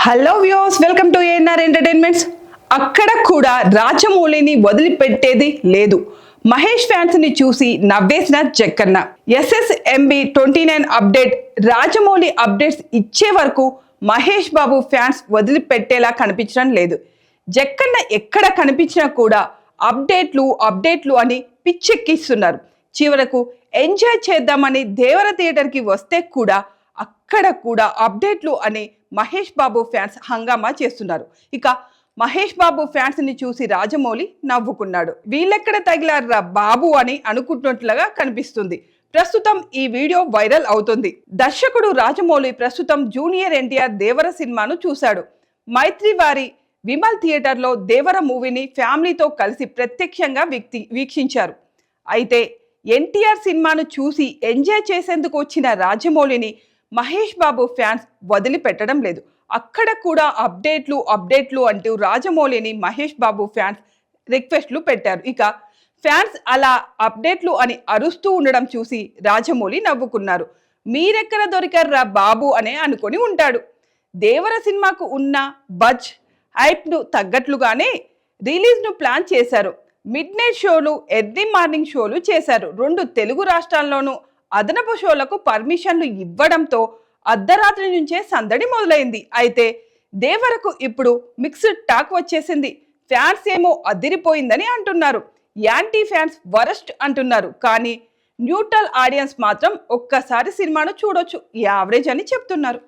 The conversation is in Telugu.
Hello viewers, welcome to ANR entertainments. అక్కడ కూడా రాజమౌళిని వదిలిపెట్టేది లేదు. మహేష్ ఫ్యాన్స్ ని చూసి నవ్వేసిన Jakkanna. SSMB 29 update. Rajamouli updates ఇచ్చే వరకు మహేష్ బాబు ఫ్యాన్స్ వదిలిపెట్టేలా కనిపించడం లేదు. జక్కన్న ఎక్కడ కనిపించినా కూడా అప్డేట్లు అని పిచ్చెక్కిస్తున్నారు. చివరకు ఎంజాయ్ చేద్దామని దేవర థియేటర్కి వస్తే కూడా అక్కడ కూడా అప్డేట్లు అని మహేష్ బాబు ఫ్యాన్స్ హంగామా చేస్తున్నారు. ఇక మహేష్ బాబు ఫ్యాన్స్ ని చూసి రాజమౌళి నవ్వుకున్నాడు. వీళ్ళెక్కడ తగిలారా బాబు అని అనుకుంటున్నట్లుగా కనిపిస్తుంది. ప్రస్తుతం ఈ వీడియో వైరల్ అవుతుంది. దర్శకుడు రాజమౌళి ప్రస్తుతం జూనియర్ ఎన్టీఆర్ దేవర సినిమాను చూశాడు. మైత్రి వారి విమల్ థియేటర్లో దేవర మూవీని ఫ్యామిలీతో కలిసి ప్రత్యక్షంగా వీక్షించారు. అయితే ఎన్టీఆర్ సినిమాను చూసి ఎంజాయ్ చేసేందుకు వచ్చిన రాజమౌళిని మహేష్ బాబు ఫ్యాన్స్ వదిలిపెట్టడం లేదు. అక్కడ కూడా అప్డేట్లు అంటూ రాజమౌళిని మహేష్ బాబు ఫ్యాన్స్ రిక్వెస్ట్లు పెట్టారు. ఇక ఫ్యాన్స్ అలా అప్డేట్లు అని అరుస్తూ ఉండడం చూసి రాజమౌళి నవ్వుకున్నారు. మీరెక్కడ దొరికారా బాబు అనే అనుకొని ఉంటాడు. దేవర సినిమాకు ఉన్న బజ్ హైప్ను తగ్గట్లుగానే రిలీజ్ను ప్లాన్ చేశారు. మిడ్ నైట్ షోలు, ఎర్లీ మార్నింగ్ షోలు చేశారు. 2 తెలుగు రాష్ట్రాల్లోనూ అదనపు షోలకు పర్మిషన్లు ఇవ్వడంతో అర్ధరాత్రి నుంచే సందడి మొదలైంది. అయితే దేవరకు ఇప్పుడు మిక్స్డ్ టాక్ వచ్చేసింది. ఫ్యాన్స్ ఏమో అదిరిపోయిందని అంటున్నారు, యాంటీ ఫ్యాన్స్ వరస్ట్ అంటున్నారు. కానీ న్యూట్రల్ ఆడియన్స్ మాత్రం ఒక్కసారి సినిమాను చూడొచ్చు, యావరేజ్ అని చెప్తున్నారు.